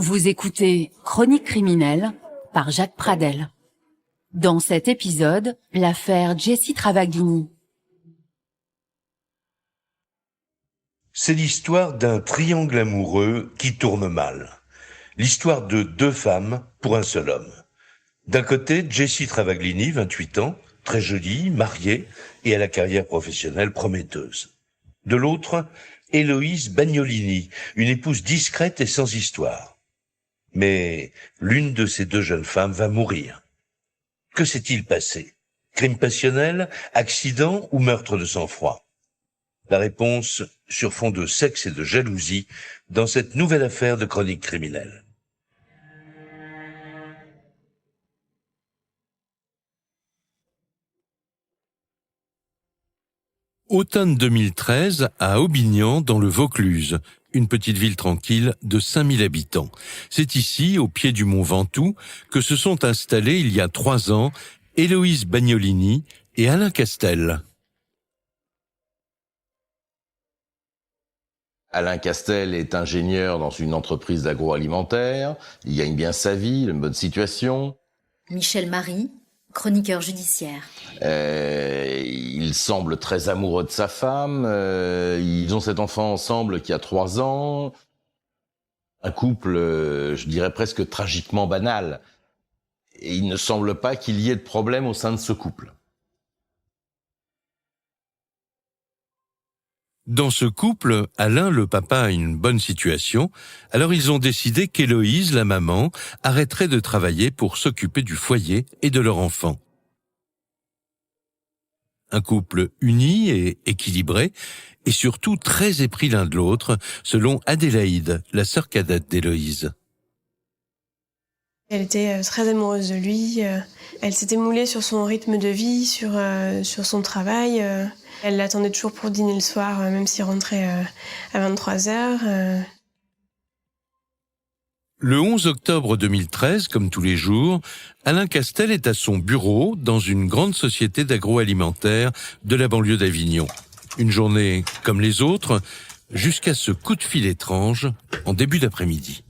Vous écoutez Chronique criminelle par Jacques Pradel. Dans cet épisode, l'affaire Jessie Travaglini. C'est l'histoire d'un triangle amoureux qui tourne mal. L'histoire de deux femmes pour un seul homme. D'un côté, Jessie Travaglini, 28 ans, très jolie, mariée et à la carrière professionnelle prometteuse. De l'autre, Héloïse Bagnolini, une épouse discrète et sans histoire. Mais l'une de ces deux jeunes femmes va mourir. Que s'est-il passé? Crime passionnel, accident ou meurtre de sang-froid? La réponse sur fond de sexe et de jalousie dans cette nouvelle affaire de chronique criminelle. Automne 2013 à Aubignan dans le Vaucluse, une petite ville tranquille de 5000 habitants. C'est ici, au pied du mont Ventoux, que se sont installés il y a 3 ans Héloïse Bagnolini et Alain Castel. Alain Castel est ingénieur dans une entreprise d'agroalimentaire, il gagne bien sa vie, il a une bonne situation. Michel Marie, chroniqueur judiciaire. Il semble très amoureux de sa femme, ils ont cet enfant ensemble qui a 3 ans. Un couple, je dirais presque tragiquement banal. Et il ne semble pas qu'il y ait de problème au sein de ce couple. Dans ce couple, Alain, le papa, a une bonne situation, alors ils ont décidé qu'Héloïse, la maman, arrêterait de travailler pour s'occuper du foyer et de leur enfant. Un couple uni et équilibré, et surtout très épris l'un de l'autre, selon Adélaïde, la sœur cadette d'Héloïse. Elle était très amoureuse de lui, elle s'était moulée sur son rythme de vie, sur son travail. Elle l'attendait toujours pour dîner le soir, même s'il rentrait à 23h. Le 11 octobre 2013, comme tous les jours, Alain Castel est à son bureau dans une grande société d'agroalimentaire de la banlieue d'Avignon. Une journée comme les autres, jusqu'à ce coup de fil étrange en début d'après-midi.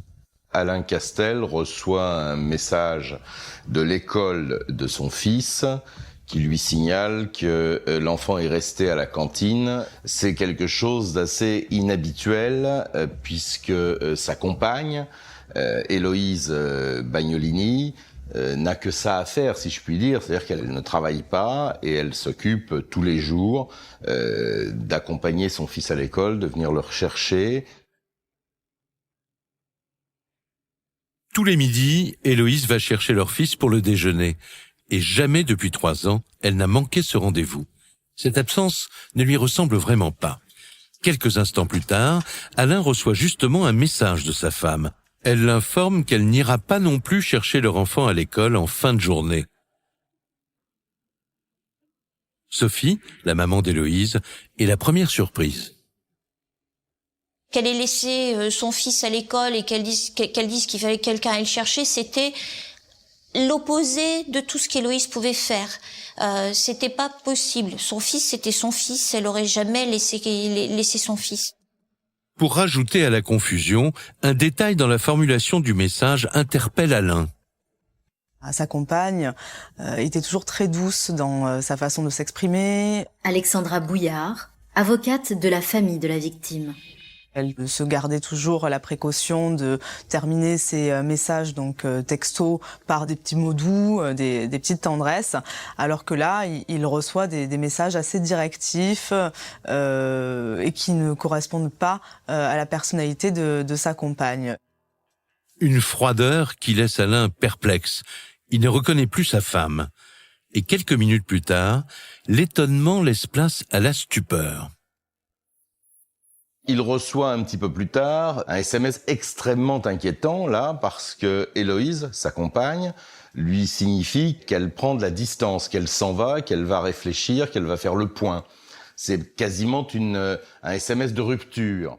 Alain Castel reçoit un message de l'école de son fils qui lui signale que l'enfant est resté à la cantine. C'est quelque chose d'assez inhabituel puisque sa compagne, Héloïse Bagnolini, n'a que ça à faire, si je puis dire. C'est-à-dire qu'elle ne travaille pas et elle s'occupe tous les jours d'accompagner son fils à l'école, de venir le rechercher. Tous les midis, Héloïse va chercher leur fils pour le déjeuner. Et jamais depuis 3 ans, elle n'a manqué ce rendez-vous. Cette absence ne lui ressemble vraiment pas. Quelques instants plus tard, Alain reçoit justement un message de sa femme. Elle l'informe qu'elle n'ira pas non plus chercher leur enfant à l'école en fin de journée. Sophie, la maman d'Héloïse, est la première surprise. Qu'elle ait laissé son fils à l'école et qu'elle dise qu'il fallait que quelqu'un aille le chercher, c'était l'opposé de tout ce qu'Héloïse pouvait faire. C'était pas possible. Son fils, c'était son fils. Elle aurait jamais laissé son fils. Pour rajouter à la confusion, un détail dans la formulation du message interpelle Alain. Sa compagne était toujours très douce dans sa façon de s'exprimer. Alexandra Bouillard, avocate de la famille de la victime. Elle se gardait toujours la précaution de terminer ses messages, donc texto, par des petits mots doux, des petites tendresses, alors que là, il reçoit des messages assez directifs et qui ne correspondent pas à la personnalité de sa compagne. Une froideur qui laisse Alain perplexe. Il ne reconnaît plus sa femme. Et quelques minutes plus tard, l'étonnement laisse place à la stupeur. Il reçoit un petit peu plus tard un SMS extrêmement inquiétant, là, parce que Héloïse, sa compagne, lui signifie qu'elle prend de la distance, qu'elle s'en va, qu'elle va réfléchir, qu'elle va faire le point. C'est quasiment un SMS de rupture.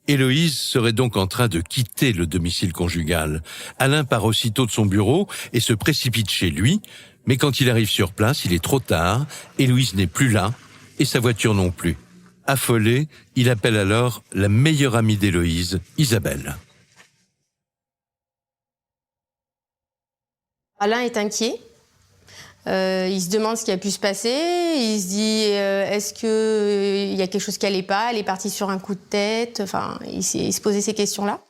Héloïse serait donc en train de quitter le domicile conjugal. Alain part aussitôt de son bureau et se précipite chez lui, mais quand il arrive sur place, il est trop tard, Héloïse n'est plus là, et sa voiture non plus. Affolé, il appelle alors la meilleure amie d'Héloïse, Isabelle. Alain est inquiet. Il se demande ce qui a pu se passer. Il se dit est-ce qu'il y a quelque chose qui n'allait pas? Elle est partie sur un coup de tête. Enfin, il se posait ces questions-là.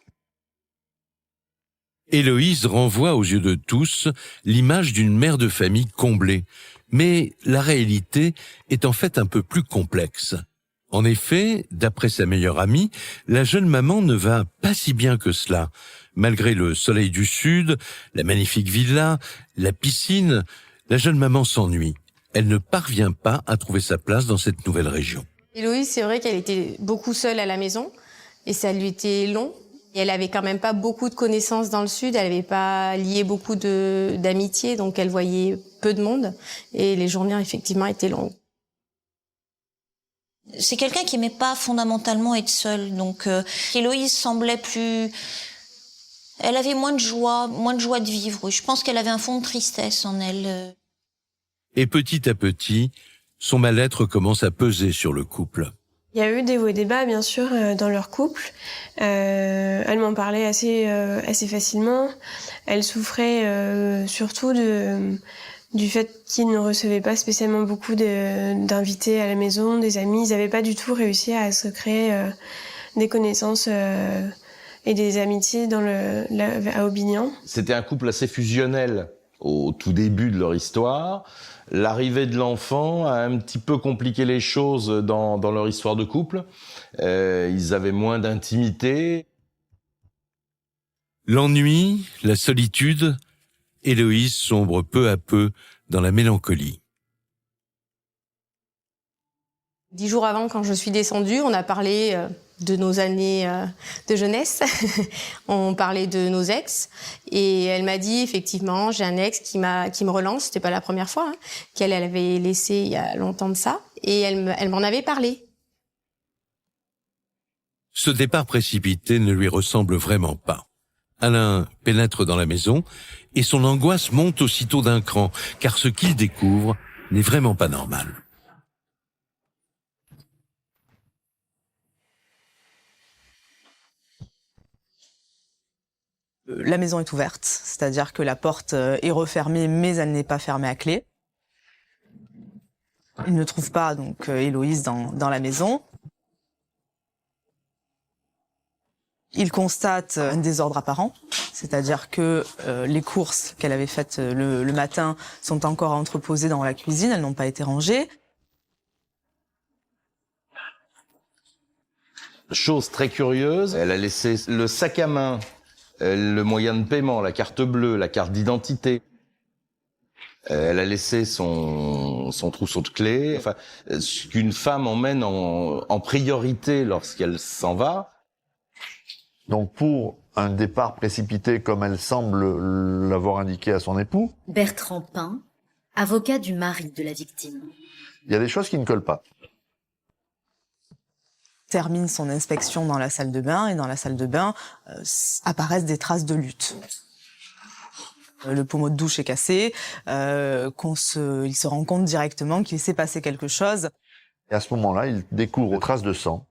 Héloïse renvoie aux yeux de tous l'image d'une mère de famille comblée. Mais la réalité est en fait un peu plus complexe. En effet, d'après sa meilleure amie, la jeune maman ne va pas si bien que cela. Malgré le soleil du sud, la magnifique villa, la piscine, la jeune maman s'ennuie. Elle ne parvient pas à trouver sa place dans cette nouvelle région. Héloïse, c'est vrai qu'elle était beaucoup seule à la maison et ça lui était long. Et elle avait quand même pas beaucoup de connaissances dans le sud, elle n'avait pas lié beaucoup d'amitié, donc elle voyait peu de monde et les journées effectivement étaient longues. C'est quelqu'un qui aimait pas fondamentalement être seule, donc Héloïse semblait plus... Elle avait moins de joie de vivre. Oui. Je pense qu'elle avait un fond de tristesse en elle. Et petit à petit, son mal-être commence à peser sur le couple. Il y a eu des hauts et des bas, bien sûr, dans leur couple. Elle m'en parlait assez facilement. Elle souffrait surtout du fait qu'ils ne recevaient pas spécialement beaucoup d'invités à la maison, des amis. Ils n'avaient pas du tout réussi à se créer des connaissances et des amitiés à Aubignan. C'était un couple assez fusionnel au tout début de leur histoire. L'arrivée de l'enfant a un petit peu compliqué les choses dans leur histoire de couple. Ils avaient moins d'intimité. L'ennui, la solitude, Héloïse sombre peu à peu dans la mélancolie. 10 jours avant, quand je suis descendue, on a parlé de nos années de jeunesse. On parlait de nos ex. Et elle m'a dit, effectivement, j'ai un ex qui me relance. C'était pas la première fois, qu'elle avait laissé il y a longtemps de ça. Et elle m'en avait parlé. Ce départ précipité ne lui ressemble vraiment pas. Alain pénètre dans la maison et son angoisse monte aussitôt d'un cran, car ce qu'il découvre n'est vraiment pas normal. La maison est ouverte, c'est-à-dire que la porte est refermée, mais elle n'est pas fermée à clé. Il ne trouve pas donc Héloïse dans la maison. Il constate un désordre apparent, c'est-à-dire que les courses qu'elle avait faites le matin sont encore entreposées dans la cuisine, elles n'ont pas été rangées. Chose très curieuse, elle a laissé le sac à main, le moyen de paiement, la carte bleue, la carte d'identité. Elle a laissé son trousseau de clés. Enfin, ce qu'une femme emmène en priorité lorsqu'elle s'en va. Donc pour un départ précipité comme elle semble l'avoir indiqué à son époux, Bertrand Pin, avocat du mari de la victime. il y a des choses qui ne collent pas. Termine son inspection dans la salle de bain et dans la salle de bain apparaissent des traces de lutte. Le pommeau de douche est cassé, il se rend compte directement qu'il s'est passé quelque chose. Et à ce moment-là, il découvre des traces de sang.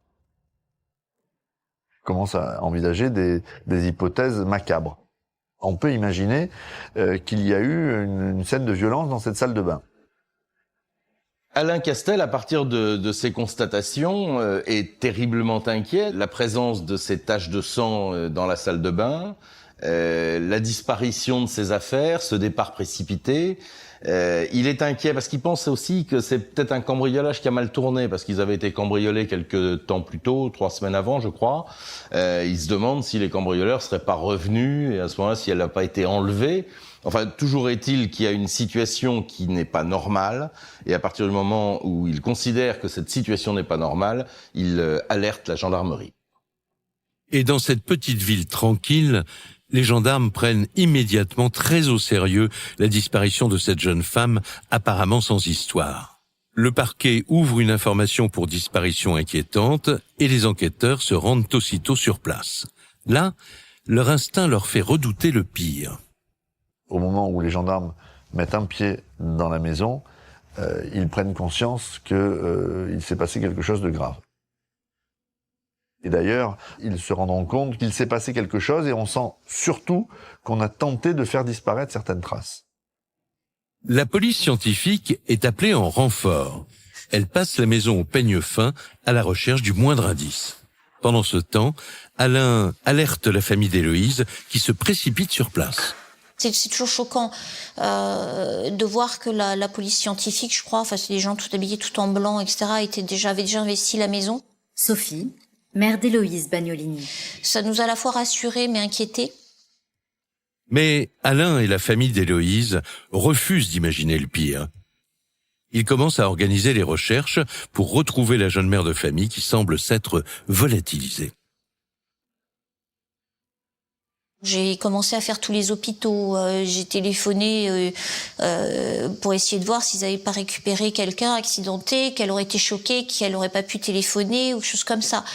Il commence à envisager des hypothèses macabres. On peut imaginer qu'il y a eu une scène de violence dans cette salle de bain. Alain Castel, à partir de ces constatations, est terriblement inquiet. La présence de ces taches de sang dans la salle de bain, la disparition de ses affaires, ce départ précipité. Il est inquiet parce qu'il pense aussi que c'est peut-être un cambriolage qui a mal tourné, parce qu'ils avaient été cambriolés quelques temps plus tôt, 3 semaines avant, je crois. Il se demande si les cambrioleurs seraient pas revenus, et à ce moment-là, si elle n'a pas été enlevée. Enfin, toujours est-il qu'il y a une situation qui n'est pas normale, et à partir du moment où il considère que cette situation n'est pas normale, il alerte la gendarmerie. Et dans cette petite ville tranquille, les gendarmes prennent immédiatement très au sérieux la disparition de cette jeune femme apparemment sans histoire. Le parquet ouvre une information pour disparition inquiétante et les enquêteurs se rendent aussitôt sur place. Là, leur instinct leur fait redouter le pire. Au moment où les gendarmes mettent un pied dans la maison, ils prennent conscience qu'il s'est passé quelque chose de grave. Et d'ailleurs, ils se rendront compte qu'il s'est passé quelque chose et on sent surtout qu'on a tenté de faire disparaître certaines traces. La police scientifique est appelée en renfort. Elle passe la maison au peigne fin à la recherche du moindre indice. Pendant ce temps, Alain alerte la famille d'Héloïse qui se précipite sur place. C'est toujours choquant de voir que la police scientifique, je crois, enfin c'est des gens tout habillés, tout en blanc, etc., avaient déjà investi la maison. Sophie, mère d'Héloïse Bagnolini. Ça nous a à la fois rassurés mais inquiétés. Mais Alain et la famille d'Héloïse refusent d'imaginer le pire. Ils commencent à organiser les recherches pour retrouver la jeune mère de famille qui semble s'être volatilisée. J'ai commencé à faire tous les hôpitaux, j'ai téléphoné pour essayer de voir s'ils n'avaient pas récupéré quelqu'un accidenté, qu'elle aurait été choquée, qu'elle n'aurait pas pu téléphoner ou choses comme ça.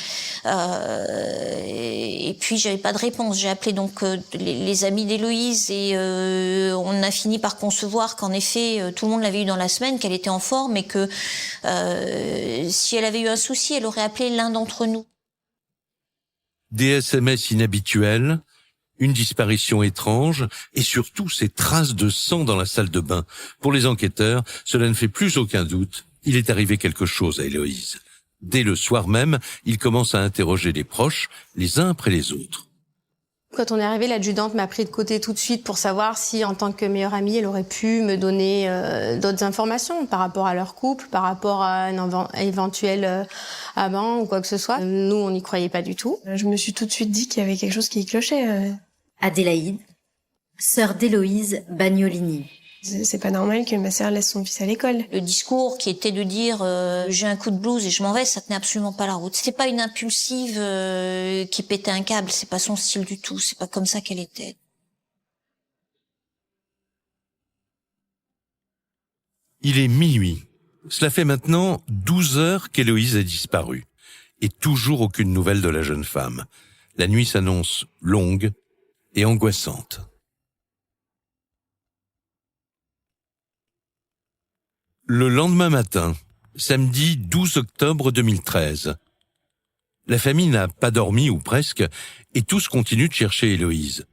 Et puis j'avais pas de réponse. J'ai appelé donc les amis d'Héloïse et on a fini par concevoir qu'en effet tout le monde l'avait eu dans la semaine, qu'elle était en forme et que si elle avait eu un souci, elle aurait appelé l'un d'entre nous. Des SMS inhabituels, une disparition étrange et surtout ces traces de sang dans la salle de bain. Pour les enquêteurs, cela ne fait plus aucun doute. Il est arrivé quelque chose à Héloïse. Dès le soir même, ils commencent à interroger les proches, les uns après les autres. Quand on est arrivé, l'adjudante m'a pris de côté tout de suite pour savoir si, en tant que meilleure amie, elle aurait pu me donner d'autres informations par rapport à leur couple, par rapport à un éventuel amant ou quoi que ce soit. Nous, on n'y croyait pas du tout. Je me suis tout de suite dit qu'il y avait quelque chose qui clochait. Adélaïde, sœur d'Héloïse Bagnolini. C'est pas normal que ma sœur laisse son fils à l'école. Le discours qui était de dire j'ai un coup de blues et je m'en vais, ça tenait absolument pas la route. C'était pas une impulsive qui pétait un câble, c'est pas son style du tout, c'est pas comme ça qu'elle était. Il est minuit. Cela fait maintenant 12 heures qu'Héloïse a disparu. Et toujours aucune nouvelle de la jeune femme. La nuit s'annonce longue et angoissante. Le lendemain matin, samedi 12 octobre 2013, la famille n'a pas dormi ou presque et tous continuent de chercher Héloïse.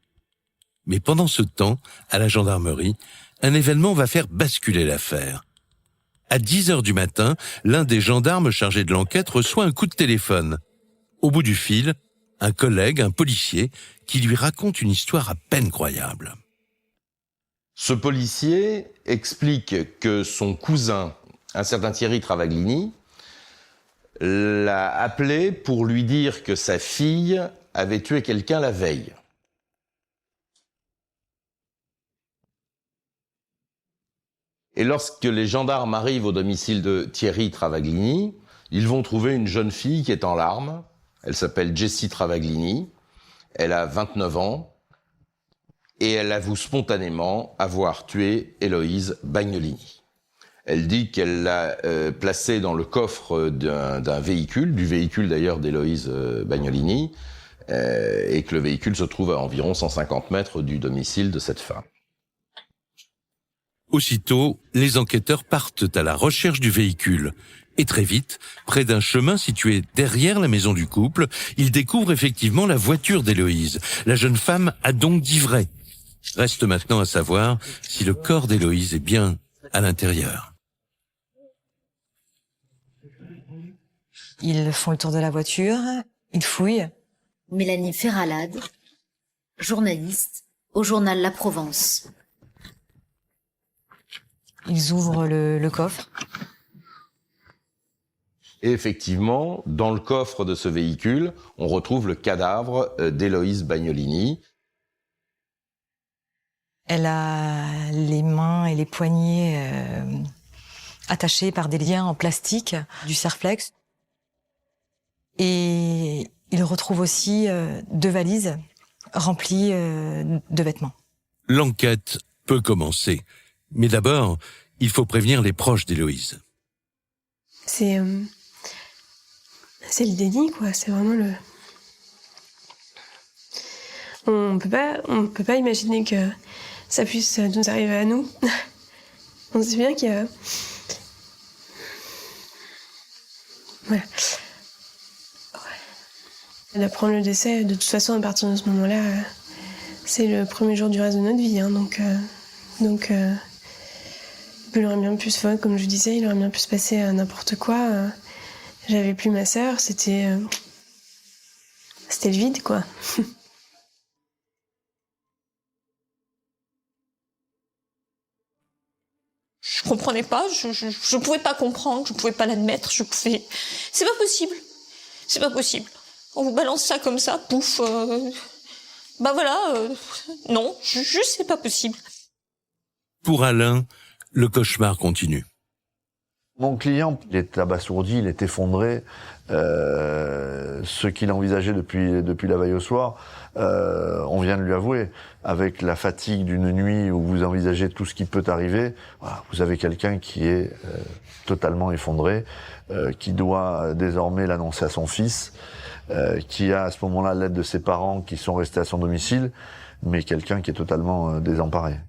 Mais pendant ce temps, à la gendarmerie, un événement va faire basculer l'affaire. À 10 heures du matin, l'un des gendarmes chargés de l'enquête reçoit un coup de téléphone. Au bout du fil, un collègue, un policier, qui lui raconte une histoire à peine croyable. Ce policier explique que son cousin, un certain Thierry Travaglini, l'a appelé pour lui dire que sa fille avait tué quelqu'un la veille. Et lorsque les gendarmes arrivent au domicile de Thierry Travaglini, ils vont trouver une jeune fille qui est en larmes. Elle s'appelle Jessie Travaglini. Elle a 29 ans. Et elle avoue spontanément avoir tué Héloïse Bagnolini. Elle dit qu'elle l'a placée dans le coffre d'un véhicule, du véhicule d'ailleurs d'Héloïse Bagnolini, et que le véhicule se trouve à environ 150 mètres du domicile de cette femme. Aussitôt, les enquêteurs partent à la recherche du véhicule. Et très vite, près d'un chemin situé derrière la maison du couple, ils découvrent effectivement la voiture d'Héloïse. La jeune femme a donc dit vrai. Reste maintenant à savoir si le corps d'Héloïse est bien à l'intérieur. Ils font le tour de la voiture, ils fouillent. Mélanie Ferralade, journaliste au journal La Provence. Ils ouvrent le coffre. Et effectivement, dans le coffre de ce véhicule, on retrouve le cadavre d'Héloïse Bagnolini. Elle a les mains et les poignets attachés par des liens en plastique, du Serflex. Et il retrouve aussi 2 valises remplies de vêtements. L'enquête peut commencer. Mais d'abord, il faut prévenir les proches d'Héloïse. C'est le déni, quoi. C'est vraiment le... On peut pas imaginer que ça puisse nous arriver à nous. On sait bien qu'il y a... Voilà. D'apprendre le décès, de toute façon, à partir de ce moment-là, c'est le premier jour du reste de notre vie. Hein, donc, il aurait bien pu se, comme je disais, il aurait bien pu se passer n'importe quoi. J'avais plus ma sœur, c'était le vide, quoi. Je comprenais pas, je pouvais pas comprendre, je pouvais pas l'admettre, c'est pas possible. C'est pas possible. On vous balance ça comme ça, pouf. Non, juste c'est pas possible. Pour Alain, le cauchemar continue. Mon client, il est abasourdi, il est effondré. Ce qu'il envisageait depuis la veille au soir, on vient de lui avouer. Avec la fatigue d'une nuit où vous envisagez tout ce qui peut arriver, voilà, vous avez quelqu'un qui est totalement effondré, qui doit désormais l'annoncer à son fils, qui a à ce moment-là l'aide de ses parents qui sont restés à son domicile, mais quelqu'un qui est totalement désemparé.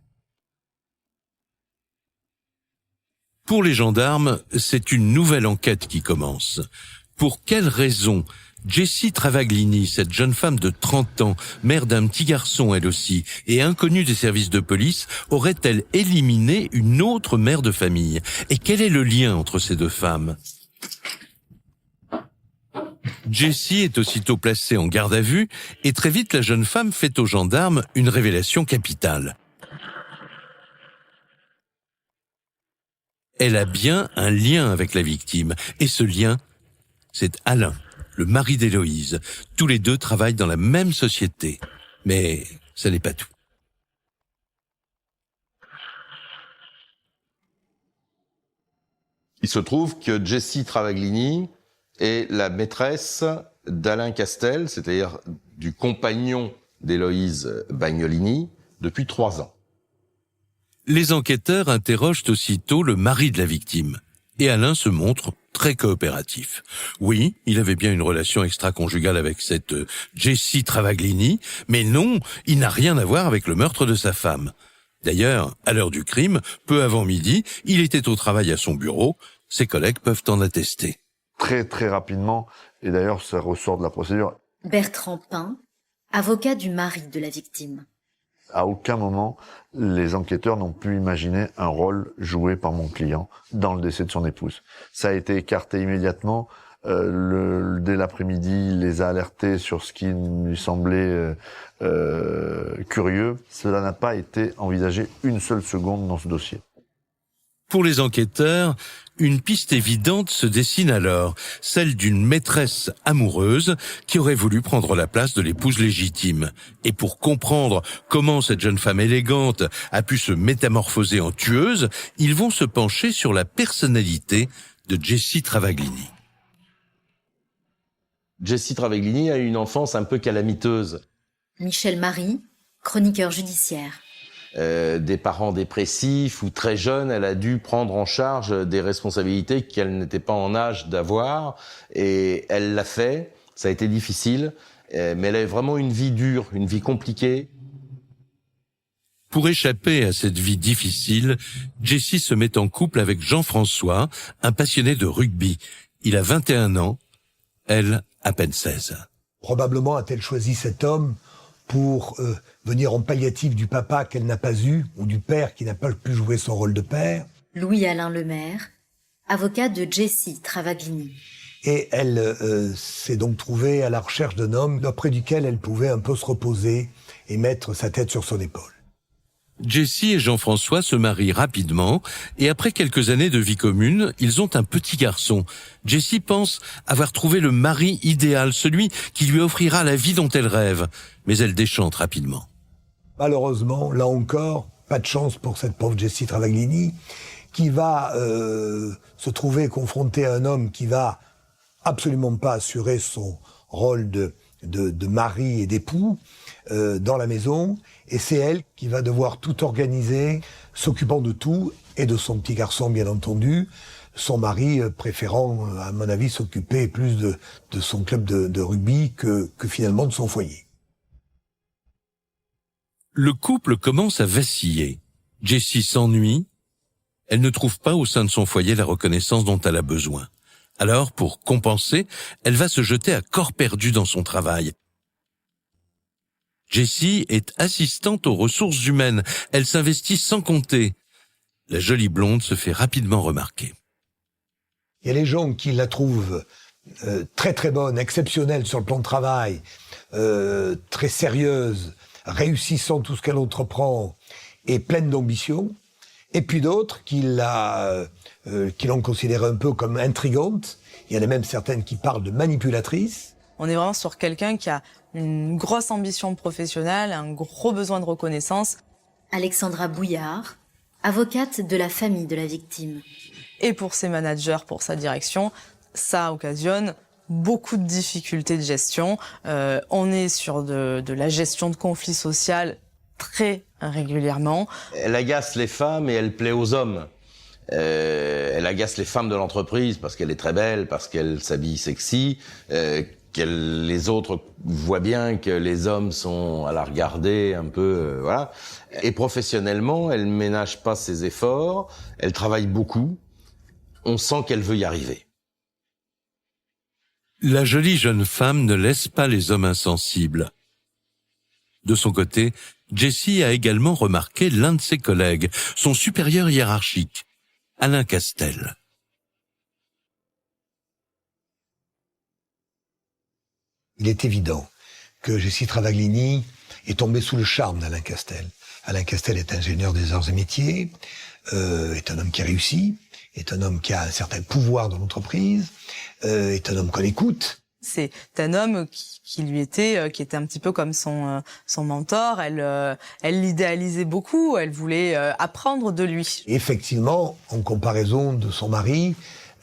Pour les gendarmes, c'est une nouvelle enquête qui commence. Pour quelle raison Jessie Travaglini, cette jeune femme de 30 ans, mère d'un petit garçon elle aussi, et inconnue des services de police, aurait-elle éliminé une autre mère de famille? Et quel est le lien entre ces deux femmes? Jessie est aussitôt placée en garde à vue, et très vite la jeune femme fait aux gendarmes une révélation capitale. Elle a bien un lien avec la victime, et ce lien, c'est Alain, le mari d'Héloïse. Tous les deux travaillent dans la même société. Mais ce n'est pas tout. Il se trouve que Jessie Travaglini est la maîtresse d'Alain Castel, c'est-à-dire du compagnon d'Héloïse Bagnolini, depuis 3 ans. Les enquêteurs interrogent aussitôt le mari de la victime. Et Alain se montre très coopératif. Oui, il avait bien une relation extra-conjugale avec cette Jessie Travaglini, mais non, il n'a rien à voir avec le meurtre de sa femme. D'ailleurs, à l'heure du crime, peu avant midi, il était au travail à son bureau. Ses collègues peuvent en attester. Très très rapidement, et d'ailleurs ça ressort de la procédure. Bertrand Pin, avocat du mari de la victime. À aucun moment, les enquêteurs n'ont pu imaginer un rôle joué par mon client dans le décès de son épouse. Ça a été écarté immédiatement. Dès l'après-midi, il les a alertés sur ce qui lui semblait curieux. Cela n'a pas été envisagé une seule seconde dans ce dossier. Pour les enquêteurs, une piste évidente se dessine alors, celle d'une maîtresse amoureuse qui aurait voulu prendre la place de l'épouse légitime. Et pour comprendre comment cette jeune femme élégante a pu se métamorphoser en tueuse, ils vont se pencher sur la personnalité de Jessie Travaglini. Jessie Travaglini a eu une enfance un peu calamiteuse. Michel Marie, chroniqueur judiciaire. Des parents dépressifs ou très jeunes, elle a dû prendre en charge des responsabilités qu'elle n'était pas en âge d'avoir, et elle l'a fait. Ça a été difficile, mais elle a vraiment une vie dure, une vie compliquée. Pour échapper à cette vie difficile, Jessie se met en couple avec Jean-François, un passionné de rugby. Il a 21 ans, elle à peine 16. Probablement a-t-elle choisi cet homme pour venir en palliatif du papa qu'elle n'a pas eu, ou du père qui n'a pas pu jouer son rôle de père. Louis-Alain Lemaire, avocat de Jessie Travaglini. Et elle s'est donc trouvée à la recherche d'un homme auprès duquel elle pouvait un peu se reposer et mettre sa tête sur son épaule. Jessie et Jean-François se marient rapidement et après quelques années de vie commune, ils ont un petit garçon. Jessie pense avoir trouvé le mari idéal, celui qui lui offrira la vie dont elle rêve, mais elle déchante rapidement. Malheureusement, là encore, pas de chance pour cette pauvre Jessie Travaglini, qui va se trouver confrontée à un homme qui va absolument pas assurer son rôle de mari et d'époux dans la maison, et c'est elle qui va devoir tout organiser, s'occupant de tout, et de son petit garçon bien entendu, son mari préférant, à mon avis, s'occuper plus de son club de rugby que finalement de son foyer. Le couple commence à vaciller. Jessie s'ennuie, elle ne trouve pas au sein de son foyer la reconnaissance dont elle a besoin. Alors, pour compenser, elle va se jeter à corps perdu dans son travail. Jessie est assistante aux ressources humaines. Elle s'investit sans compter. La jolie blonde se fait rapidement remarquer. Il y a les gens qui la trouvent très très bonne, exceptionnelle sur le plan de travail, très sérieuse, réussissant tout ce qu'elle entreprend et pleine d'ambition. Et puis d'autres qui l'ont considérée un peu comme intrigante. Il y en a même certaines qui parlent de manipulatrice. On est vraiment sur quelqu'un qui a une grosse ambition professionnelle, un gros besoin de reconnaissance. Alexandra Bouillard, avocate de la famille de la victime. Et pour ses managers, pour sa direction, ça occasionne beaucoup de difficultés de gestion. On est sur de la gestion de conflits sociaux très régulièrement. Elle agace les femmes et elle plaît aux hommes. Elle agace les femmes de l'entreprise parce qu'elle est très belle, parce qu'elle s'habille sexy, les autres voient bien que les hommes sont à la regarder un peu, voilà. Et professionnellement, elle ménage pas ses efforts, elle travaille beaucoup. On sent qu'elle veut y arriver. La jolie jeune femme ne laisse pas les hommes insensibles. De son côté, Jessie a également remarqué l'un de ses collègues, son supérieur hiérarchique, Alain Castel. Il est évident que Jessie Travaglini est tombée sous le charme d'Alain Castel. Alain Castel est ingénieur des arts et métiers, est un homme qui réussit, est un homme qui a un certain pouvoir dans l'entreprise, est un homme qu'on écoute. C'est un homme qui était un petit peu comme son mentor. Elle l'idéalisait beaucoup. Elle voulait apprendre de lui. Effectivement, en comparaison de son mari,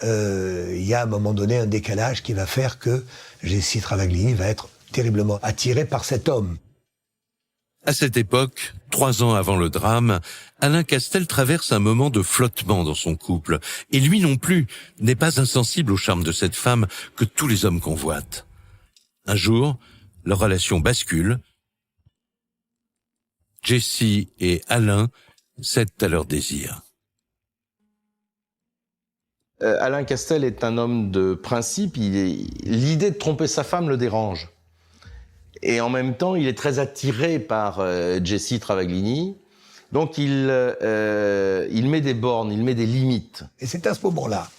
il y a à un moment donné un décalage qui va faire que Jessie Travaglini va être terriblement attirée par cet homme. À cette époque, 3 ans avant le drame, Alain Castel traverse un moment de flottement dans son couple. Et lui non plus n'est pas insensible au charme de cette femme que tous les hommes convoitent. Un jour, leur relation bascule. Jessie et Alain cèdent à leur désir. Alain Castel est un homme de principe. L'idée de tromper sa femme le dérange. Et en même temps, il est très attiré par Jessie Travaglini. Donc il met des bornes, il met des limites. Et c'est à ce moment-là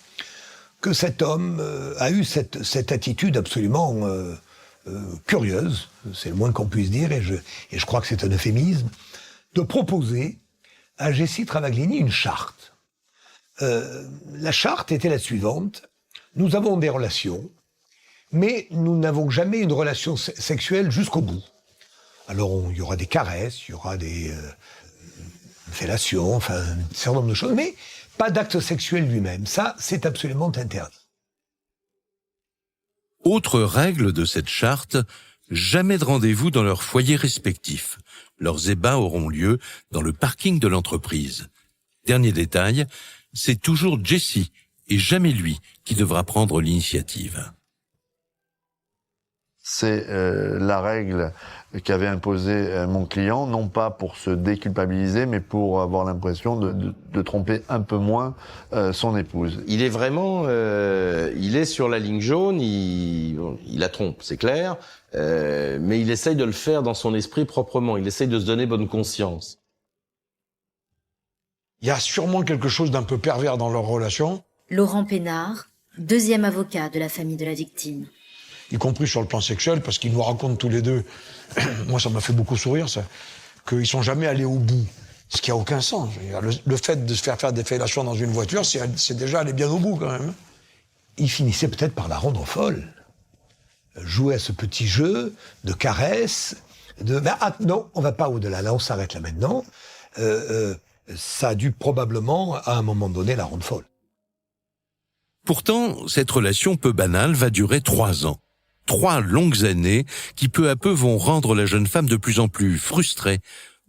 que cet homme a eu cette attitude absolument curieuse, c'est le moins qu'on puisse dire, et je crois que c'est un euphémisme, de proposer à Jessie Travaglini une charte. La charte était la suivante: nous avons des relations, mais nous n'avons jamais une relation sexuelle jusqu'au bout. Alors il y aura des caresses, il y aura des fellations, enfin un certain nombre de choses, mais pas d'acte sexuel lui-même. Ça, c'est absolument interdit. Autre règle de cette charte, jamais de rendez-vous dans leurs foyers respectifs. Leurs ébats auront lieu dans le parking de l'entreprise. Dernier détail, c'est toujours Jessie et jamais lui qui devra prendre l'initiative. C'est la règle qu'avait imposée mon client, non pas pour se déculpabiliser, mais pour avoir l'impression de tromper un peu moins son épouse. Il est vraiment, il est sur la ligne jaune, il la trompe, c'est clair, mais il essaye de le faire dans son esprit proprement, il essaye de se donner bonne conscience. Il y a sûrement quelque chose d'un peu pervers dans leur relation. Laurent Pénard, deuxième avocat de la famille de la victime. Y compris sur le plan sexuel, parce qu'ils nous racontent tous les deux, moi ça m'a fait beaucoup sourire, ça, qu'ils sont jamais allés au bout, ce qui a aucun sens. Le fait de se faire des fellations dans une voiture, c'est déjà aller bien au bout quand même. Il finissait peut-être par la rendre folle. Jouer à ce petit jeu de caresses, non, on va pas au-delà, là on s'arrête là maintenant. Ça a dû probablement, à un moment donné, la rendre folle. Pourtant, cette relation peu banale va durer 3 ans. 3 longues années qui peu à peu vont rendre la jeune femme de plus en plus frustrée,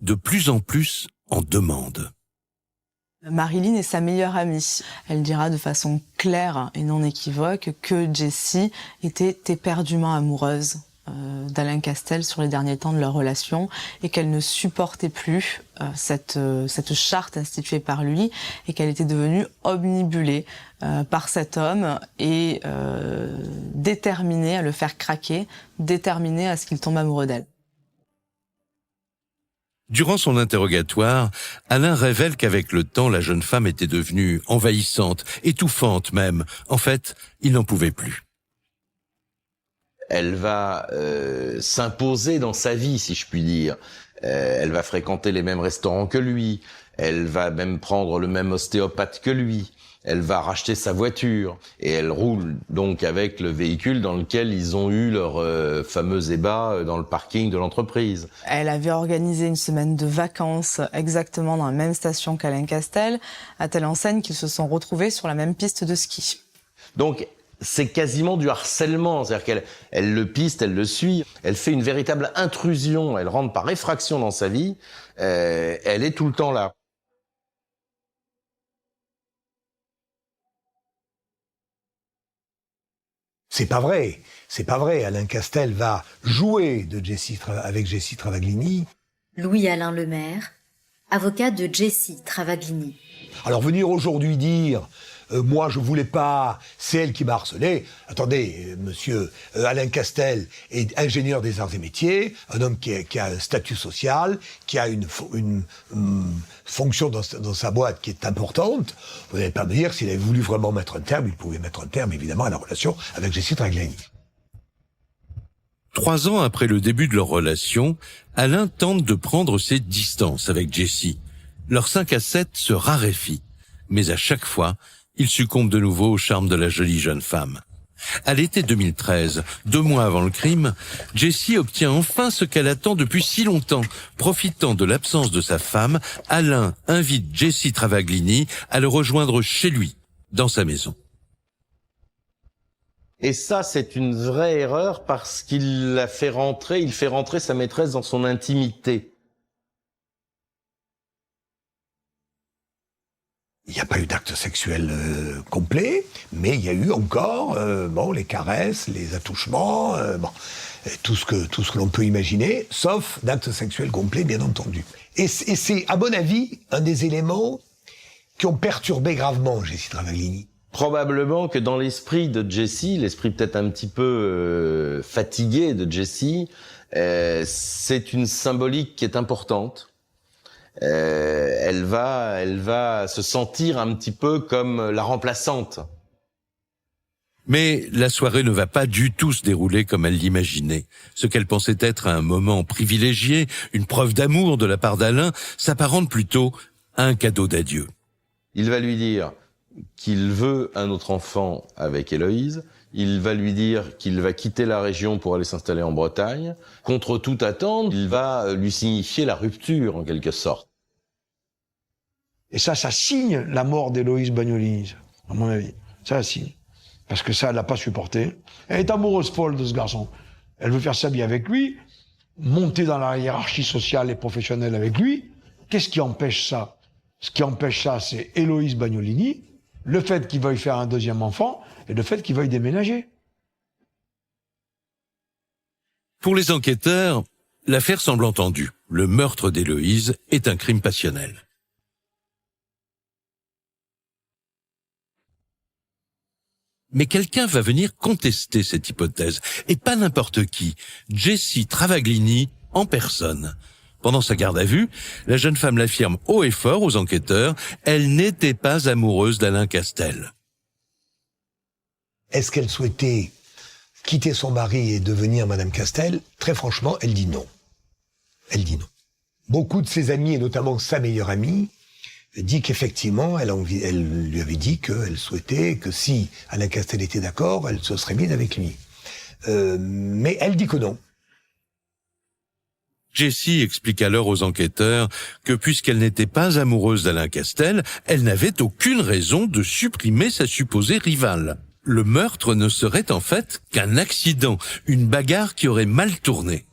de plus en plus en demande. Marilyn est sa meilleure amie. Elle dira de façon claire et non équivoque que Jessie était éperdument amoureuse d'Alain Castel sur les derniers temps de leur relation et qu'elle ne supportait plus cette charte instituée par lui et qu'elle était devenue omnibulée par cet homme et déterminée à le faire craquer, déterminée à ce qu'il tombe amoureux d'elle. Durant son interrogatoire, Alain révèle qu'avec le temps, la jeune femme était devenue envahissante, étouffante même. En fait, il n'en pouvait plus. Elle va s'imposer dans sa vie, si je puis dire. Elle va fréquenter les mêmes restaurants que lui. Elle va même prendre le même ostéopathe que lui. Elle va racheter sa voiture. Et elle roule donc avec le véhicule dans lequel ils ont eu leur fameux ébat dans le parking de l'entreprise. Elle avait organisé une semaine de vacances exactement dans la même station qu'Alain Castel, à telle enseigne qu'ils se sont retrouvés sur la même piste de ski. Donc, c'est quasiment du harcèlement, c'est-à-dire qu'elle le piste, elle le suit, elle fait une véritable intrusion, elle rentre par effraction dans sa vie, elle est tout le temps là. C'est pas vrai. C'est pas vrai. Alain Castel va jouer avec Jessie Travaglini. Louis-Alain Lemaire, avocat de Jessie Travaglini. Alors venir aujourd'hui dire moi je voulais pas, c'est elle qui m'a harcelé. Attendez, monsieur Alain Castel est ingénieur des arts et métiers, un homme qui a un statut social, qui a une fonction dans sa boîte qui est importante. Vous n'allez pas me dire s'il avait voulu vraiment mettre un terme, il pouvait mettre un terme évidemment à la relation avec Jessie Travaglini. 3 ans après le début de leur relation, Alain tente de prendre ses distances avec Jessie. Leur 5 à 7 se raréfient, mais à chaque fois, il succombe de nouveau au charme de la jolie jeune femme. À l'été 2013, 2 mois avant le crime, Jessie obtient enfin ce qu'elle attend depuis si longtemps. Profitant de l'absence de sa femme, Alain invite Jessie Travaglini à le rejoindre chez lui, dans sa maison. Et ça, c'est une vraie erreur parce il fait rentrer sa maîtresse dans son intimité. Il n'y a pas eu d'acte sexuel complet, mais il y a eu encore les caresses, les attouchements, tout ce que l'on peut imaginer, sauf d'acte sexuel complet, bien entendu. Et c'est, à mon avis, un des éléments qui ont perturbé gravement Jessie Travaglini. Probablement que dans l'esprit de Jessie, l'esprit peut-être un petit peu fatigué de Jessie, c'est une symbolique qui est importante. Elle va se sentir un petit peu comme la remplaçante. Mais la soirée ne va pas du tout se dérouler comme elle l'imaginait. Ce qu'elle pensait être un moment privilégié, une preuve d'amour de la part d'Alain, s'apparente plutôt à un cadeau d'adieu. Il va lui dire qu'il veut un autre enfant avec Héloïse. Il va lui dire qu'il va quitter la région pour aller s'installer en Bretagne. Contre toute attente, il va lui signifier la rupture, en quelque sorte. Et ça signe la mort d'Héloïse Bagnolini, à mon avis. Ça signe. Parce que ça, elle l'a pas supporté. Elle est amoureuse folle de ce garçon. Elle veut faire sa vie avec lui, monter dans la hiérarchie sociale et professionnelle avec lui. Qu'est-ce qui empêche ça? Ce qui empêche ça, c'est Héloïse Bagnolini, le fait qu'il veuille faire un 2e enfant et le fait qu'il veuille déménager. Pour les enquêteurs, l'affaire semble entendue. Le meurtre d'Héloïse est un crime passionnel. Mais quelqu'un va venir contester cette hypothèse, et pas n'importe qui, Jessie Travaglini en personne. Pendant sa garde à vue, la jeune femme l'affirme haut et fort aux enquêteurs, elle n'était pas amoureuse d'Alain Castel. Est-ce qu'elle souhaitait quitter son mari et devenir Madame Castel? Très franchement, elle dit non. Elle dit non. Beaucoup de ses amis, et notamment sa meilleure amie, dit qu'effectivement, elle lui avait dit qu'elle souhaitait que si Alain Castel était d'accord, elle se serait mise avec lui. Mais elle dit que non. Jessie explique alors aux enquêteurs que puisqu'elle n'était pas amoureuse d'Alain Castel, elle n'avait aucune raison de supprimer sa supposée rivale. Le meurtre ne serait en fait qu'un accident, une bagarre qui aurait mal tourné.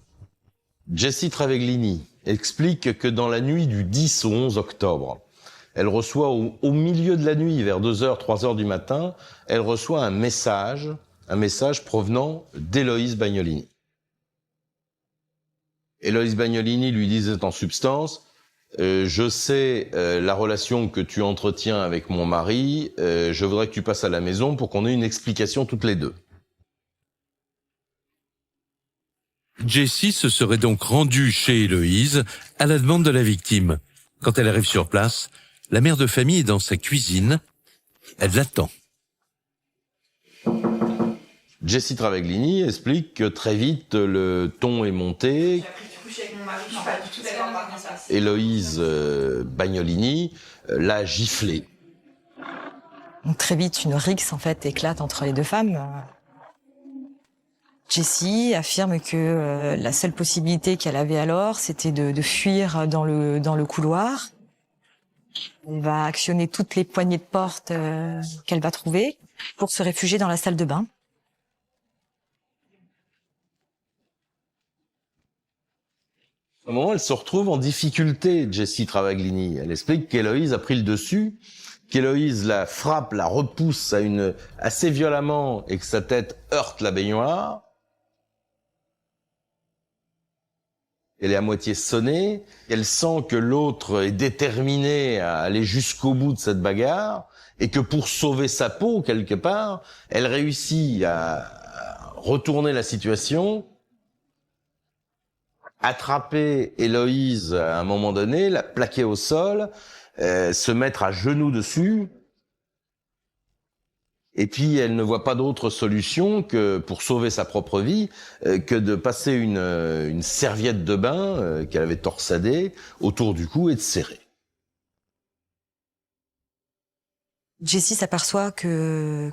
Jessie Travaglini explique que dans la nuit du 10 au 11 octobre, elle reçoit au milieu de la nuit, vers 2h, 3h du matin, elle reçoit un message provenant d'Héloïse Bagnolini. Héloïse Bagnolini lui disait en substance je sais la relation que tu entretiens avec mon mari, je voudrais que tu passes à la maison pour qu'on ait une explication toutes les deux. Jessie se serait donc rendue chez Héloïse à la demande de la victime. Quand elle arrive sur place, la mère de famille est dans sa cuisine. Elle l'attend. Jessie Travaglini explique que très vite le ton est monté. Héloïse Bagnolini l'a giflé. Donc, très vite, une rixe en fait éclate entre les deux femmes. Jessie affirme que la seule possibilité qu'elle avait alors, c'était de fuir dans le couloir. Elle va actionner toutes les poignées de porte qu'elle va trouver pour se réfugier dans la salle de bain. À un moment, elle se retrouve en difficulté, Jessie Travaglini. Elle explique qu'Héloïse a pris le dessus, qu'Héloïse la frappe, la repousse assez violemment et que sa tête heurte la baignoire. Elle est à moitié sonnée, elle sent que l'autre est déterminé à aller jusqu'au bout de cette bagarre et que pour sauver sa peau, quelque part, elle réussit à retourner la situation, attraper Héloïse à un moment donné, la plaquer au sol, se mettre à genoux dessus. Et puis, elle ne voit pas d'autre solution que, pour sauver sa propre vie, que de passer une serviette de bain qu'elle avait torsadée autour du cou et de serrer. Jessie s'aperçoit qu'Héloïse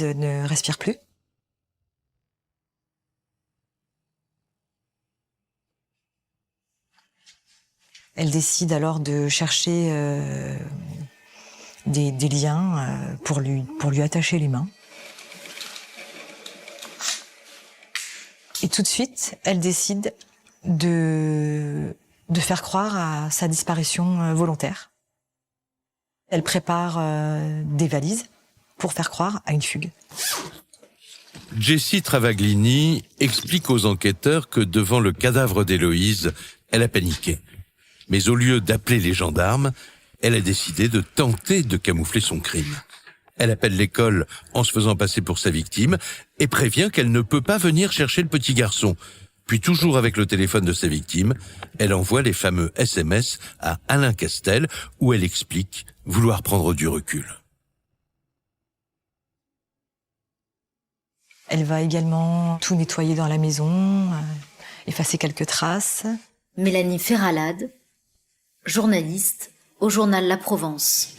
ne respire plus. Elle décide alors de chercher des liens pour lui attacher les mains. Et tout de suite, elle décide de faire croire à sa disparition volontaire. Elle prépare des valises pour faire croire à une fugue. Jessie Travaglini explique aux enquêteurs que devant le cadavre d'Héloïse, elle a paniqué. Mais au lieu d'appeler les gendarmes, elle a décidé de tenter de camoufler son crime. Elle appelle l'école en se faisant passer pour sa victime et prévient qu'elle ne peut pas venir chercher le petit garçon. Puis toujours avec le téléphone de sa victime, elle envoie les fameux SMS à Alain Castel où elle explique vouloir prendre du recul. Elle va également tout nettoyer dans la maison, effacer quelques traces. Mélanie Ferralade, journaliste au journal La Provence.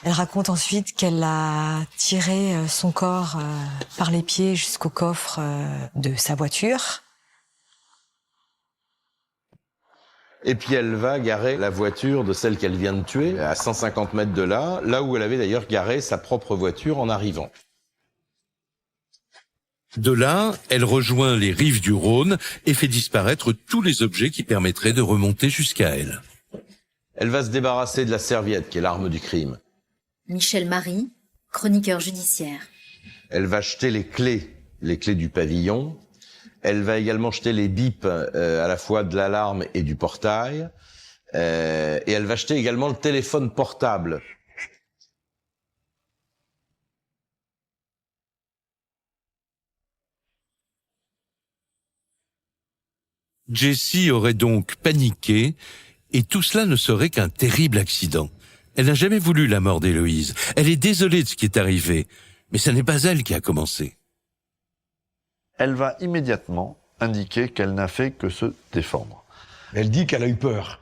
Elle raconte ensuite qu'elle a tiré son corps par les pieds jusqu'au coffre de sa voiture. Et puis elle va garer la voiture de celle qu'elle vient de tuer à 150 mètres de là où elle avait d'ailleurs garé sa propre voiture en arrivant. De là, elle rejoint les rives du Rhône et fait disparaître tous les objets qui permettraient de remonter jusqu'à elle. Elle va se débarrasser de la serviette qui est l'arme du crime. Michel Marie, chroniqueur judiciaire. Elle va jeter les clés du pavillon. Elle va également jeter les bips à la fois de l'alarme et du portail. Et elle va jeter également le téléphone portable. Jessie aurait donc paniqué, et tout cela ne serait qu'un terrible accident. Elle n'a jamais voulu la mort d'Héloïse. Elle est désolée de ce qui est arrivé, mais ce n'est pas elle qui a commencé. Elle va immédiatement indiquer qu'elle n'a fait que se défendre. Elle dit qu'elle a eu peur,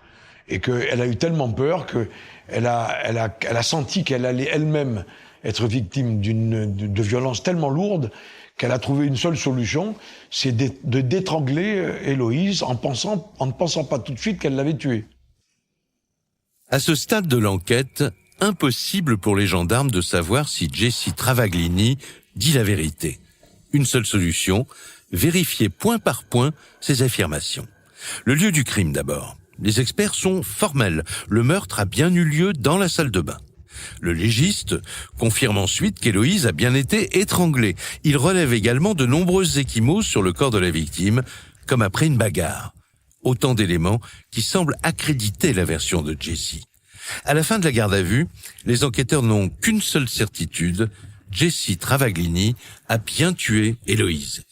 et qu'elle a eu tellement peur qu'elle a senti qu'elle allait elle-même être victime de violences tellement lourdes qu'elle a trouvé une seule solution, c'est de d'étrangler Héloïse en ne pensant pas tout de suite qu'elle l'avait tuée. À ce stade de l'enquête, impossible pour les gendarmes de savoir si Jessie Travaglini dit la vérité. Une seule solution, vérifier point par point ses affirmations. Le lieu du crime d'abord. Les experts sont formels. Le meurtre a bien eu lieu dans la salle de bain. Le légiste confirme ensuite qu'Héloïse a bien été étranglée. Il relève également de nombreuses ecchymoses sur le corps de la victime, comme après une bagarre. Autant d'éléments qui semblent accréditer la version de Jessie. À la fin de la garde à vue, les enquêteurs n'ont qu'une seule certitude, Jessie Travaglini a bien tué Héloïse.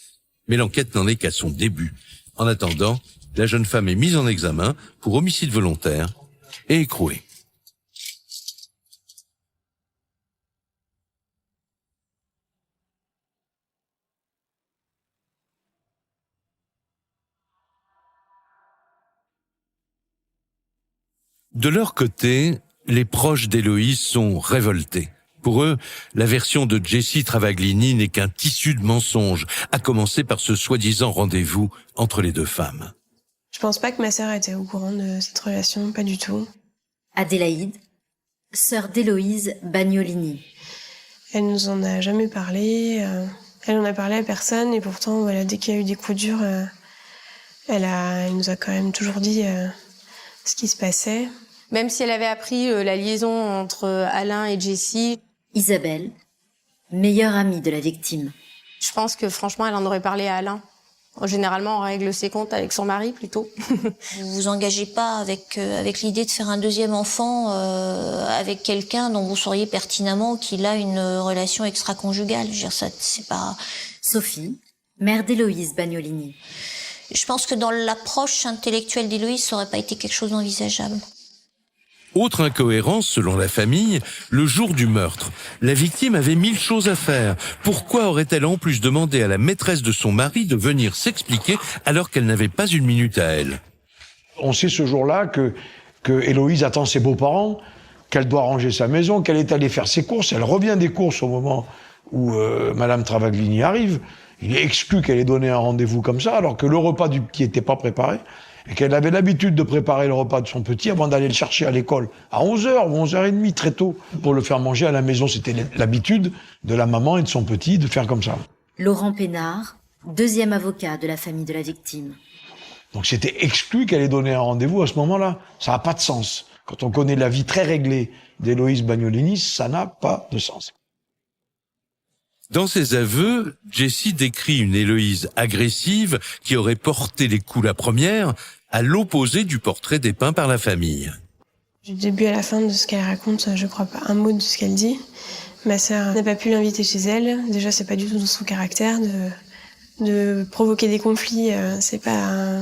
Mais l'enquête n'en est qu'à son début. En attendant, la jeune femme est mise en examen pour homicide volontaire et écrouée. De leur côté, les proches d'Héloïse sont révoltés. Pour eux, la version de Jessie Travaglini n'est qu'un tissu de mensonges, à commencer par ce soi-disant rendez-vous entre les deux femmes. Je pense pas que ma sœur était au courant de cette relation, pas du tout. Adélaïde, sœur d'Héloïse Bagnolini. Elle nous en a jamais parlé, elle en a parlé à personne, et pourtant, voilà, dès qu'il y a eu des coups durs, elle nous a quand même toujours dit ce qui se passait. Même si elle avait appris la liaison entre Alain et Jessie. Isabelle, meilleure amie de la victime. Je pense que franchement, elle en aurait parlé à Alain. Généralement, on règle ses comptes avec son mari plutôt. Vous vous engagez pas avec l'idée de faire un deuxième enfant avec quelqu'un dont vous sauriez pertinemment qu'il a une relation extra-conjugale. Je veux dire, ça, c'est pas... Sophie, mère d'Héloïse Bagnolini. Je pense que dans l'approche intellectuelle d'Héloïse, ça aurait pas été quelque chose d'envisageable. Autre incohérence, selon la famille, le jour du meurtre. La victime avait 1000 choses à faire. Pourquoi aurait-elle en plus demandé à la maîtresse de son mari de venir s'expliquer alors qu'elle n'avait pas une minute à elle? On sait ce jour-là que Héloïse attend ses beaux-parents, qu'elle doit ranger sa maison, qu'elle est allée faire ses courses. Elle revient des courses au moment où Madame Travaglini arrive. Il est exclu qu'elle ait donné un rendez-vous comme ça, alors que le repas du petit n'était pas préparé. Et qu'elle avait l'habitude de préparer le repas de son petit avant d'aller le chercher à l'école à 11h ou 11h30, très tôt, pour le faire manger à la maison. C'était l'habitude de la maman et de son petit de faire comme ça. Laurent Pénard, deuxième avocat de la famille de la victime. Donc c'était exclu qu'elle ait donné un rendez-vous à ce moment-là. Ça n'a pas de sens. Quand on connaît la vie très réglée d'Héloïse Bagnolini, ça n'a pas de sens. Dans ses aveux, Jessie décrit une Héloïse agressive qui aurait porté les coups la première, à l'opposé du portrait dépeint par la famille. Du début à la fin de ce qu'elle raconte, je crois pas un mot de ce qu'elle dit. Ma sœur n'a pas pu l'inviter chez elle. Déjà, c'est pas du tout dans son caractère de provoquer des conflits. C'est pas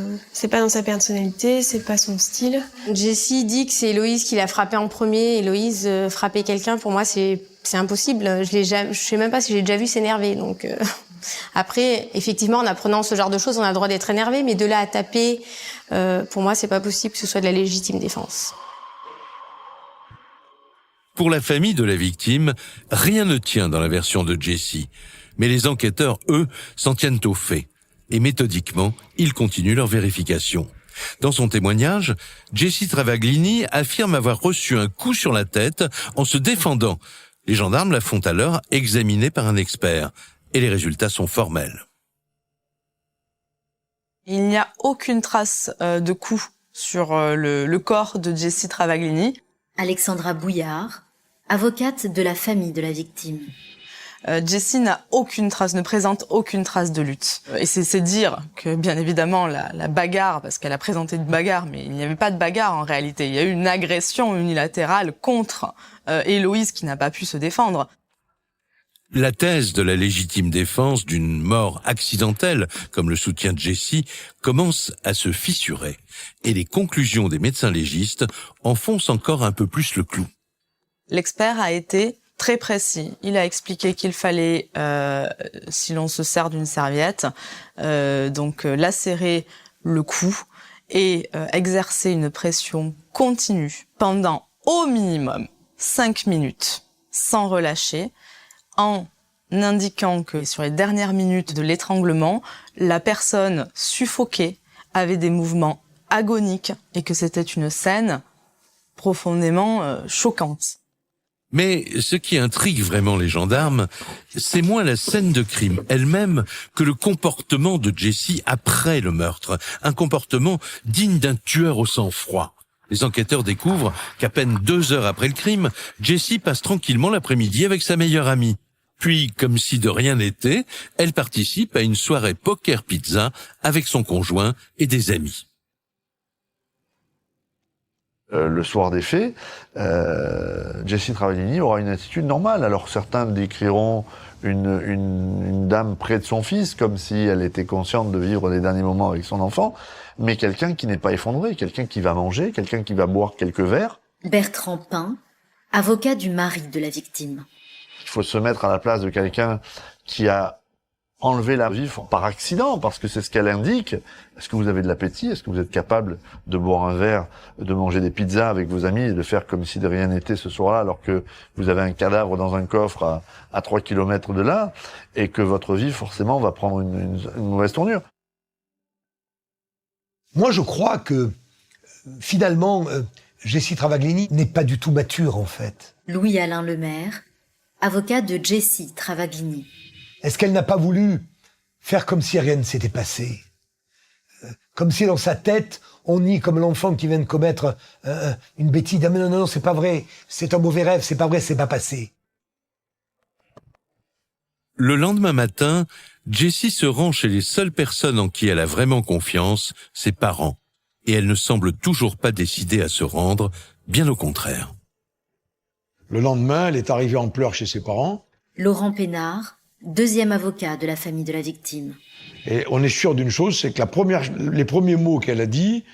dans sa personnalité, c'est pas son style. Jessie dit que c'est Héloïse qui l'a frappé en premier. Héloïse frapper quelqu'un, pour moi, c'est impossible. Je sais même pas si j'ai déjà vu s'énerver. Donc après, effectivement, en apprenant ce genre de choses, on a le droit d'être énervé, mais de là à taper, pour moi, c'est pas possible que ce soit de la légitime défense. Pour la famille de la victime, rien ne tient dans la version de Jessie. Mais les enquêteurs, eux, s'en tiennent aux faits. Et méthodiquement, ils continuent leur vérification. Dans son témoignage, Jessie Travaglini affirme avoir reçu un coup sur la tête en se défendant. Les gendarmes la font alors examiner par un expert. Et les résultats sont formels. Il n'y a aucune trace de coup sur le corps de Jessie Travaglini. Alexandra Bouillard, avocate de la famille de la victime. Jessie n'a aucune trace, ne présente aucune trace de lutte. Et c'est dire que, bien évidemment, la bagarre, parce qu'elle a présenté une bagarre, mais il n'y avait pas de bagarre en réalité. Il y a eu une agression unilatérale contre Héloïse qui n'a pas pu se défendre. La thèse de la légitime défense d'une mort accidentelle, comme le soutient Jessie, commence à se fissurer. Et les conclusions des médecins légistes enfoncent encore un peu plus le clou. L'expert a été très précis. Il a expliqué qu'il fallait, si l'on se sert d'une serviette, lacérer le cou et exercer une pression continue pendant au minimum 5 minutes sans relâcher, en indiquant que sur les dernières minutes de l'étranglement, la personne suffoquée avait des mouvements agoniques et que c'était une scène profondément choquante. Mais ce qui intrigue vraiment les gendarmes, c'est moins la scène de crime elle-même que le comportement de Jessie après le meurtre. Un comportement digne d'un tueur au sang-froid. Les enquêteurs découvrent qu'à peine 2 heures après le crime, Jessie passe tranquillement l'après-midi avec sa meilleure amie. Puis, comme si de rien n'était, elle participe à une soirée poker-pizza avec son conjoint et des amis. Le soir des faits, Jessie Travaglini aura une attitude normale. Alors certains décriront une dame près de son fils, comme si elle était consciente de vivre les derniers moments avec son enfant, mais quelqu'un qui n'est pas effondré, quelqu'un qui va manger, quelqu'un qui va boire quelques verres. Bertrand Pin, avocat du mari de la victime. Il faut se mettre à la place de quelqu'un qui a enlevé la vie par accident, parce que c'est ce qu'elle indique. Est-ce que vous avez de l'appétit? Est-ce que vous êtes capable de boire un verre, de manger des pizzas avec vos amis et de faire comme si de rien n'était ce soir-là, alors que vous avez un cadavre dans un coffre à 3 kilomètres de là, et que votre vie, forcément, va prendre une mauvaise tournure? Moi, je crois que, finalement, Jessie Travaglini n'est pas du tout mature, en fait. Louis-Alain Lemaire, avocat de Jessie Travaglini. Est-ce qu'elle n'a pas voulu faire comme si rien ne s'était passé? Comme si dans sa tête, on nie comme l'enfant qui vient de commettre une bêtise. Ah mais non, c'est pas vrai. C'est un mauvais rêve, c'est pas vrai, c'est pas passé. Le lendemain matin, Jessie se rend chez les seules personnes en qui elle a vraiment confiance, ses parents. Et elle ne semble toujours pas décidée à se rendre, bien au contraire. Le lendemain, elle est arrivée en pleurs chez ses parents. Laurent Pénard, deuxième avocat de la famille de la victime. Et on est sûr d'une chose, c'est que les premiers mots qu'elle a dit,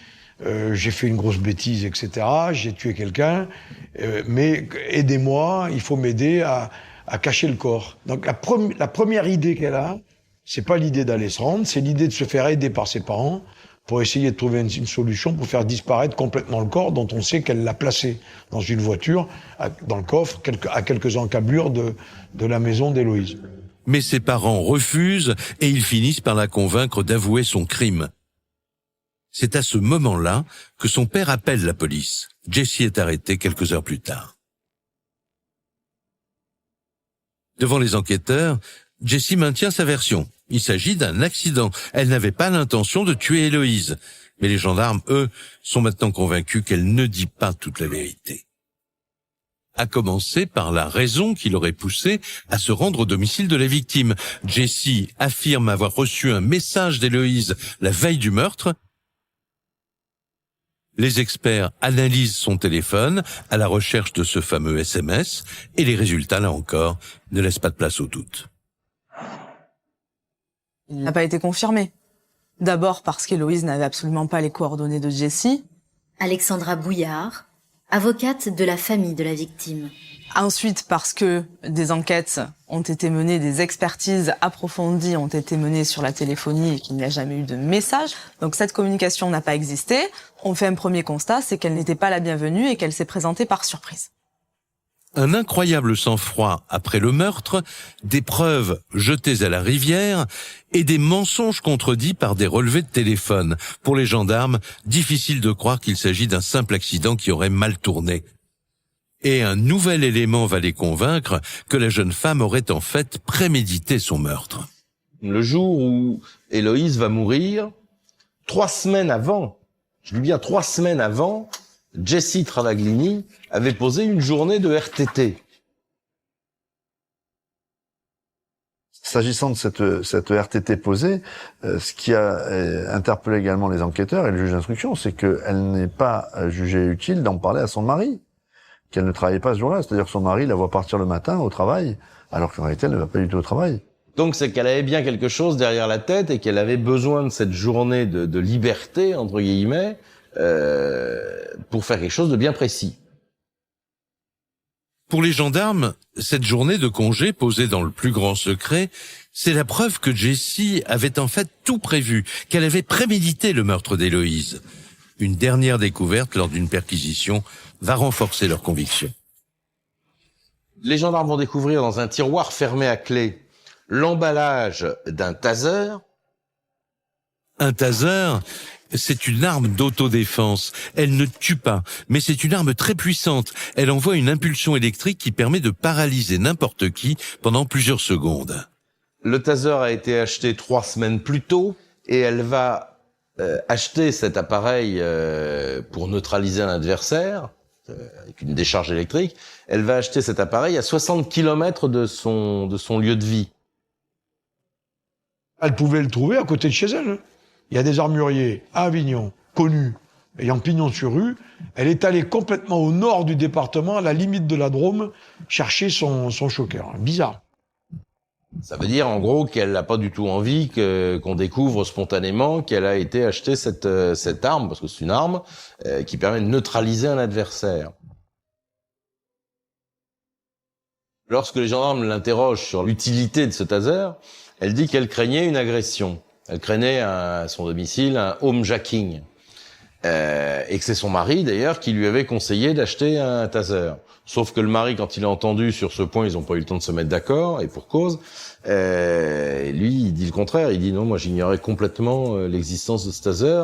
j'ai fait une grosse bêtise, etc., j'ai tué quelqu'un, mais aidez-moi, il faut m'aider à cacher le corps. Donc la première idée qu'elle a, c'est pas l'idée d'aller se rendre, c'est l'idée de se faire aider par ses parents pour essayer de trouver une solution pour faire disparaître complètement le corps dont on sait qu'elle l'a placé dans une voiture, dans le coffre, à quelques encablures de la maison d'Héloïse. Mais ses parents refusent et ils finissent par la convaincre d'avouer son crime. C'est à ce moment-là que son père appelle la police. Jessie est arrêtée quelques heures plus tard. Devant les enquêteurs, Jessie maintient sa version. Il s'agit d'un accident. Elle n'avait pas l'intention de tuer Héloïse. Mais les gendarmes, eux, sont maintenant convaincus qu'elle ne dit pas toute la vérité. À commencer par la raison qui l'aurait poussée à se rendre au domicile de la victime. Jessie affirme avoir reçu un message d'Héloïse la veille du meurtre. Les experts analysent son téléphone à la recherche de ce fameux SMS et les résultats, là encore, ne laissent pas de place au doute. Il n'a pas été confirmé. D'abord parce qu'Héloïse n'avait absolument pas les coordonnées de Jessie. Alexandra Bouillard, avocate de la famille de la victime. Ensuite parce que des enquêtes ont été menées, des expertises approfondies ont été menées sur la téléphonie et qu'il n'y a jamais eu de message. Donc cette communication n'a pas existé. On fait un premier constat, c'est qu'elle n'était pas la bienvenue et qu'elle s'est présentée par surprise. Un incroyable sang-froid après le meurtre, des preuves jetées à la rivière et des mensonges contredits par des relevés de téléphone. Pour les gendarmes, difficile de croire qu'il s'agit d'un simple accident qui aurait mal tourné. Et un nouvel élément va les convaincre que la jeune femme aurait en fait prémédité son meurtre. Le jour où Héloïse va mourir, 3 semaines avant, je dis bien 3 semaines avant, Jessie Travaglini avait posé une journée de RTT. S'agissant de cette RTT posée, ce qui a interpellé également les enquêteurs et le juge d'instruction, c'est qu'elle n'est pas jugée utile d'en parler à son mari, qu'elle ne travaillait pas ce jour-là. C'est-à-dire que son mari la voit partir le matin au travail, alors qu'en réalité, elle ne va pas du tout au travail. Donc c'est qu'elle avait bien quelque chose derrière la tête et qu'elle avait besoin de cette journée de liberté, entre guillemets, pour faire quelque chose de bien précis. Pour les gendarmes, cette journée de congé posée dans le plus grand secret, c'est la preuve que Jessie avait en fait tout prévu, qu'elle avait prémédité le meurtre d'Héloïse. Une dernière découverte lors d'une perquisition va renforcer leur conviction. Les gendarmes vont découvrir dans un tiroir fermé à clé l'emballage d'un taser. Un taser, c'est une arme d'autodéfense. Elle ne tue pas, mais c'est une arme très puissante. Elle envoie une impulsion électrique qui permet de paralyser n'importe qui pendant plusieurs secondes. Le taser a été acheté 3 semaines plus tôt et elle va acheter cet appareil pour neutraliser un adversaire. avec une décharge électrique, elle va acheter cet appareil à 60 km de son lieu de vie. Elle pouvait le trouver à côté de chez elle. Il y a des armuriers à Avignon, connus, ayant pignon sur rue. Elle est allée complètement au nord du département, à la limite de la Drôme, chercher son choker. Bizarre. Ça veut dire, en gros, qu'elle n'a pas du tout envie qu'on découvre spontanément qu'elle a été acheter cette arme, parce que c'est une arme qui permet de neutraliser un adversaire. Lorsque les gendarmes l'interrogent sur l'utilité de ce taser, elle dit qu'elle craignait une agression. Elle craignait à son domicile un homejacking. Et que c'est son mari, d'ailleurs, qui lui avait conseillé d'acheter un taser. Sauf que le mari, quand il a entendu sur ce point, ils n'ont pas eu le temps de se mettre d'accord, et pour cause. Lui, il dit le contraire. Il dit non, moi j'ignorais complètement l'existence de ce taser.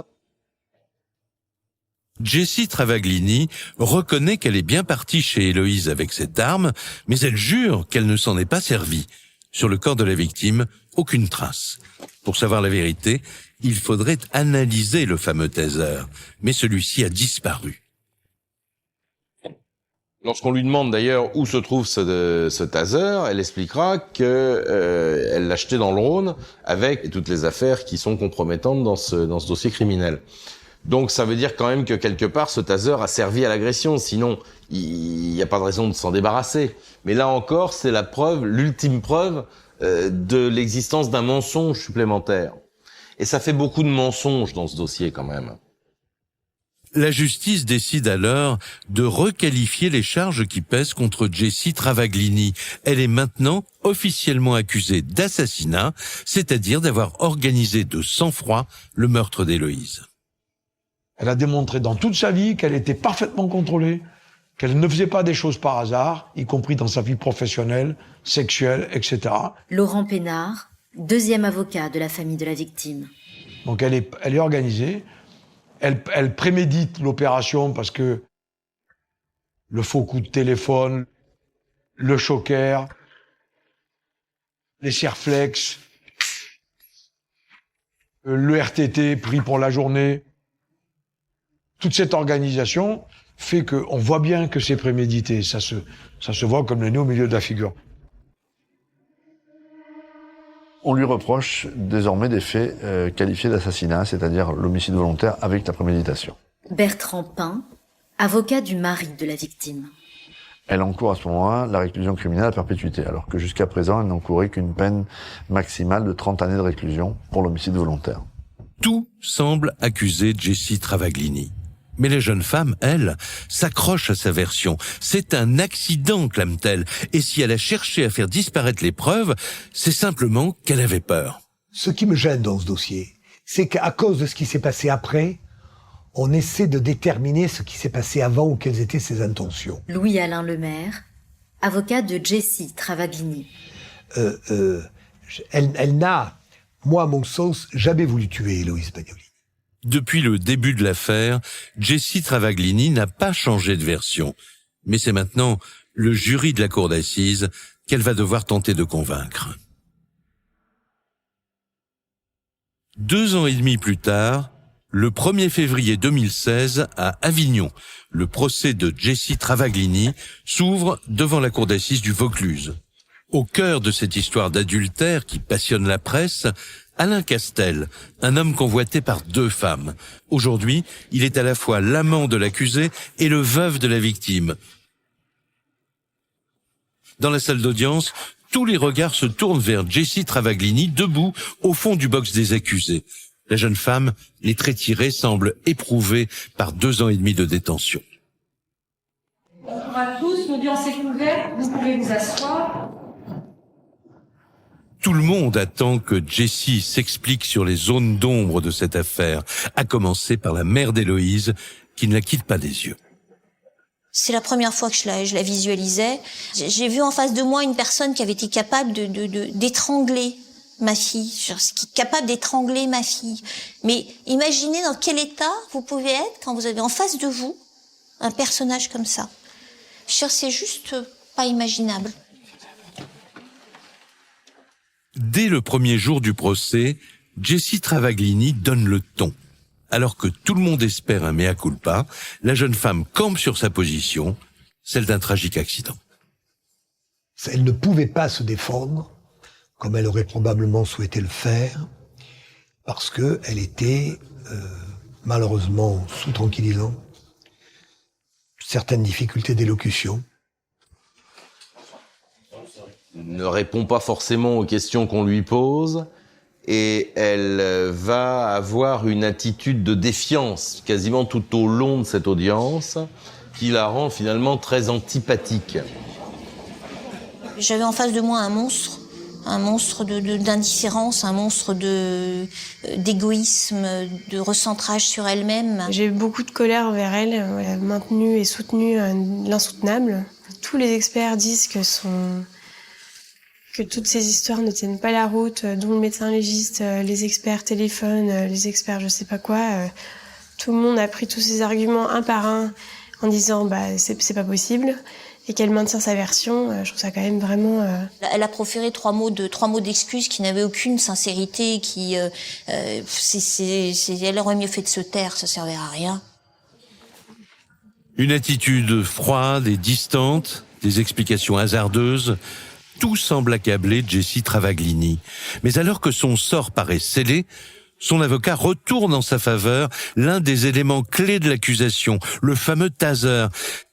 Jessie Travaglini reconnaît qu'elle est bien partie chez Héloïse avec cette arme, mais elle jure qu'elle ne s'en est pas servie. Sur le corps de la victime, aucune trace. Pour savoir la vérité, il faudrait analyser le fameux taser, mais celui-ci a disparu. Lorsqu'on lui demande d'ailleurs où se trouve ce taser, elle expliquera que elle l'a acheté dans le Rhône avec toutes les affaires qui sont compromettantes dans ce dossier criminel. Donc ça veut dire quand même que quelque part ce taser a servi à l'agression, sinon il n'y a pas de raison de s'en débarrasser. Mais là encore, c'est la preuve, l'ultime preuve de l'existence d'un mensonge supplémentaire. Et ça fait beaucoup de mensonges dans ce dossier quand même. La justice décide alors de requalifier les charges qui pèsent contre Jessie Travaglini. Elle est maintenant officiellement accusée d'assassinat, c'est-à-dire d'avoir organisé de sang-froid le meurtre d'Héloïse. Elle a démontré dans toute sa vie qu'elle était parfaitement contrôlée, qu'elle ne faisait pas des choses par hasard, y compris dans sa vie professionnelle, sexuelle, etc. Laurent Pénard, deuxième avocat de la famille de la victime. Donc elle est organisée. Elle prémédite l'opération parce que le faux coup de téléphone, le choker, les serflex, le RTT pris pour la journée, toute cette organisation fait qu'on voit bien que c'est prémédité. Ça se voit comme le nez au milieu de la figure. On lui reproche désormais des faits qualifiés d'assassinat, c'est-à-dire l'homicide volontaire avec la préméditation. Bertrand Pin, avocat du mari de la victime. Elle encourt à ce moment-là la réclusion criminelle à perpétuité, alors que jusqu'à présent, elle n'encourait qu'une peine maximale de 30 années de réclusion pour l'homicide volontaire. Tout semble accuser Jessie Travaglini. Mais la jeune femme, elle, s'accroche à sa version. C'est un accident, clame-t-elle. Et si elle a cherché à faire disparaître les preuves, c'est simplement qu'elle avait peur. Ce qui me gêne dans ce dossier, c'est qu'à cause de ce qui s'est passé après, on essaie de déterminer ce qui s'est passé avant ou quelles étaient ses intentions. Louis-Alain Lemaire, avocat de Jessie Travaglini. Elle n'a, moi à mon sens, jamais voulu tuer Héloïse Bagnoli. Depuis le début de l'affaire, Jessie Travaglini n'a pas changé de version. Mais c'est maintenant le jury de la cour d'assises qu'elle va devoir tenter de convaincre. 2 ans et demi plus tard, le 1er février 2016, à Avignon, le procès de Jessie Travaglini s'ouvre devant la cour d'assises du Vaucluse. Au cœur de cette histoire d'adultère qui passionne la presse, Alain Castel, un homme convoité par 2 femmes. Aujourd'hui, il est à la fois l'amant de l'accusé et le veuf de la victime. Dans la salle d'audience, tous les regards se tournent vers Jessie Travaglini, debout au fond du box des accusés. La jeune femme, les traits tirés, semble éprouvée par 2 ans et demi de détention. Bonjour à tous, l'audience est ouverte, vous pouvez vous asseoir. Tout le monde attend que Jessie s'explique sur les zones d'ombre de cette affaire, à commencer par la mère d'Héloïse, qui ne la quitte pas des yeux. C'est la première fois que je la visualisais. J'ai vu en face de moi une personne qui avait été capable d'étrangler ma fille, qui est capable d'étrangler ma fille. Mais imaginez dans quel état vous pouvez être quand vous avez en face de vous un personnage comme ça. C'est juste pas imaginable. Dès le premier jour du procès, Jessie Travaglini donne le ton. Alors que tout le monde espère un mea culpa, la jeune femme campe sur sa position, celle d'un tragique accident. Elle ne pouvait pas se défendre, comme elle aurait probablement souhaité le faire, parce qu'elle était malheureusement sous tranquillisant, certaines difficultés d'élocution. Ne répond pas forcément aux questions qu'on lui pose et elle va avoir une attitude de défiance quasiment tout au long de cette audience qui la rend finalement très antipathique. J'avais en face de moi un monstre d'indifférence, un monstre d'égoïsme, de recentrage sur elle-même. J'ai eu beaucoup de colère envers elle. Elle a maintenu et soutenu l'insoutenable. Tous les experts disent que toutes ces histoires ne tiennent pas la route, dont le médecin légiste, les experts téléphone, les experts je sais pas quoi. Tout le monde a pris tous ces arguments un par un en disant c'est pas possible. Et qu'elle maintient sa version, je trouve ça quand même vraiment... Elle a proféré trois mots d'excuses qui n'avaient aucune sincérité, elle aurait mieux fait de se taire, ça servait à rien. Une attitude froide et distante, des explications hasardeuses, tout semble accabler Jessie Travaglini. Mais alors que son sort paraît scellé, son avocat retourne en sa faveur l'un des éléments clés de l'accusation, le fameux taser.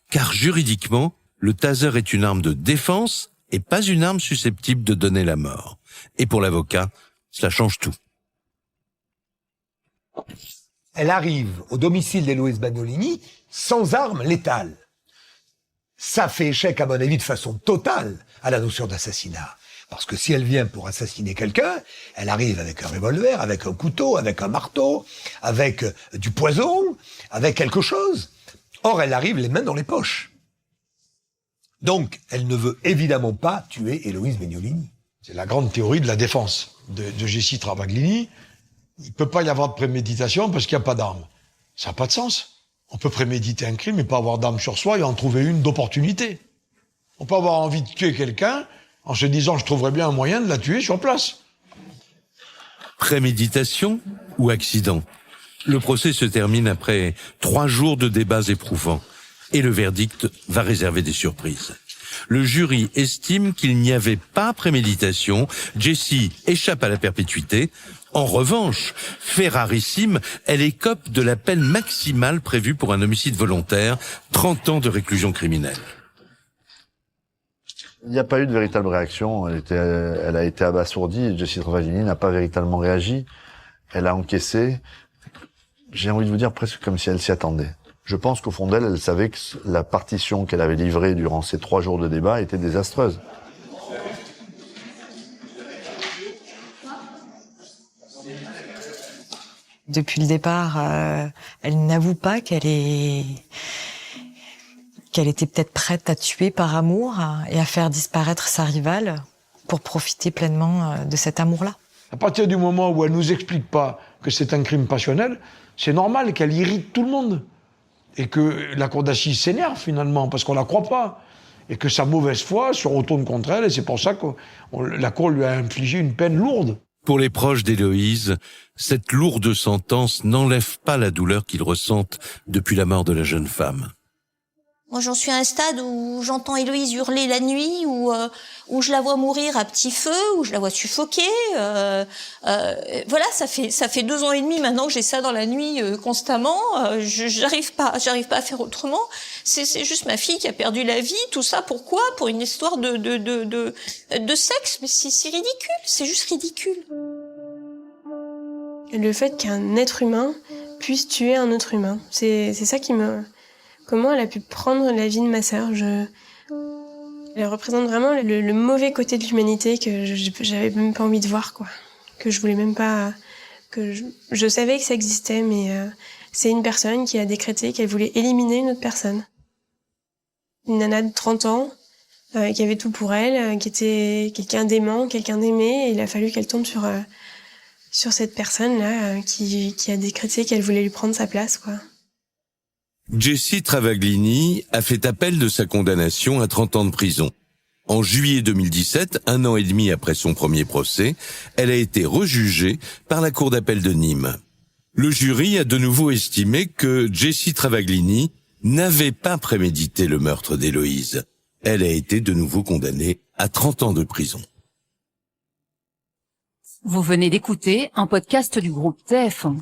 Car juridiquement, le taser est une arme de défense et pas une arme susceptible de donner la mort. Et pour l'avocat, cela change tout. Elle arrive au domicile d'Héloïse Bagnolini sans arme létale. Ça fait échec, à mon avis, de façon totale à la notion d'assassinat. Parce que si elle vient pour assassiner quelqu'un, elle arrive avec un revolver, avec un couteau, avec un marteau, avec du poison, avec quelque chose. Or, elle arrive les mains dans les poches. Donc, elle ne veut évidemment pas tuer Héloïse Bagnolini. C'est la grande théorie de la défense de Jessie Travaglini. Il ne peut pas y avoir de préméditation parce qu'il n'y a pas d'arme. Ça n'a pas de sens. On peut préméditer un crime et pas avoir d'arme sur soi et en trouver une d'opportunité. On peut avoir envie de tuer quelqu'un en se disant « je trouverais bien un moyen de la tuer sur place ». Préméditation ou accident? Le procès se termine après 3 jours de débats éprouvants. Et le verdict va réserver des surprises. Le jury estime qu'il n'y avait pas préméditation. Jessie échappe à la perpétuité. En revanche, fait rarissime, elle écope de la peine maximale prévue pour un homicide volontaire, 30 ans de réclusion criminelle. Il n'y a pas eu de véritable réaction. Elle a été abasourdie. Jessie Travaglini n'a pas véritablement réagi. Elle a encaissé. J'ai envie de vous dire presque comme si elle s'y attendait. Je pense qu'au fond d'elle, elle savait que la partition qu'elle avait livrée durant ces 3 jours de débat était désastreuse. Depuis le départ, elle n'avoue pas qu'elle était peut-être prête à tuer par amour et à faire disparaître sa rivale pour profiter pleinement de cet amour-là. À partir du moment où elle nous explique pas que c'est un crime passionnel, c'est normal qu'elle irrite tout le monde. Et que la cour d'assises s'énerve finalement, parce qu'on la croit pas. Et que sa mauvaise foi se retourne contre elle, et c'est pour ça que la cour lui a infligé une peine lourde. Pour les proches d'Héloïse, cette lourde sentence n'enlève pas la douleur qu'ils ressentent depuis la mort de la jeune femme. Moi, j'en suis à un stade où j'entends Héloïse hurler la nuit, où je la vois mourir à petit feu, où je la vois suffoquer. Voilà, ça fait 2 ans et demi maintenant que j'ai ça dans la nuit constamment. J'arrive pas à faire autrement. C'est juste ma fille qui a perdu la vie. Tout ça, pourquoi? Pour une histoire de sexe. Mais c'est ridicule. C'est juste ridicule. Le fait qu'un être humain puisse tuer un autre humain, c'est ça qui me... Comment elle a pu prendre la vie de ma sœur? Elle représente vraiment le mauvais côté de l'humanité que j'avais même pas envie de voir, quoi. Que je voulais même pas... Je savais que ça existait, mais c'est une personne qui a décrété qu'elle voulait éliminer une autre personne. Une nana de 30 ans, qui avait tout pour elle, qui était quelqu'un d'aimant, quelqu'un d'aimé, et il a fallu qu'elle tombe sur cette personne-là qui a décrété qu'elle voulait lui prendre sa place, quoi. Jessie Travaglini a fait appel de sa condamnation à 30 ans de prison. En juillet 2017, 1 an et demi après son premier procès, elle a été rejugée par la cour d'appel de Nîmes. Le jury a de nouveau estimé que Jessie Travaglini n'avait pas prémédité le meurtre d'Héloïse. Elle a été de nouveau condamnée à 30 ans de prison. Vous venez d'écouter un podcast du groupe TF1.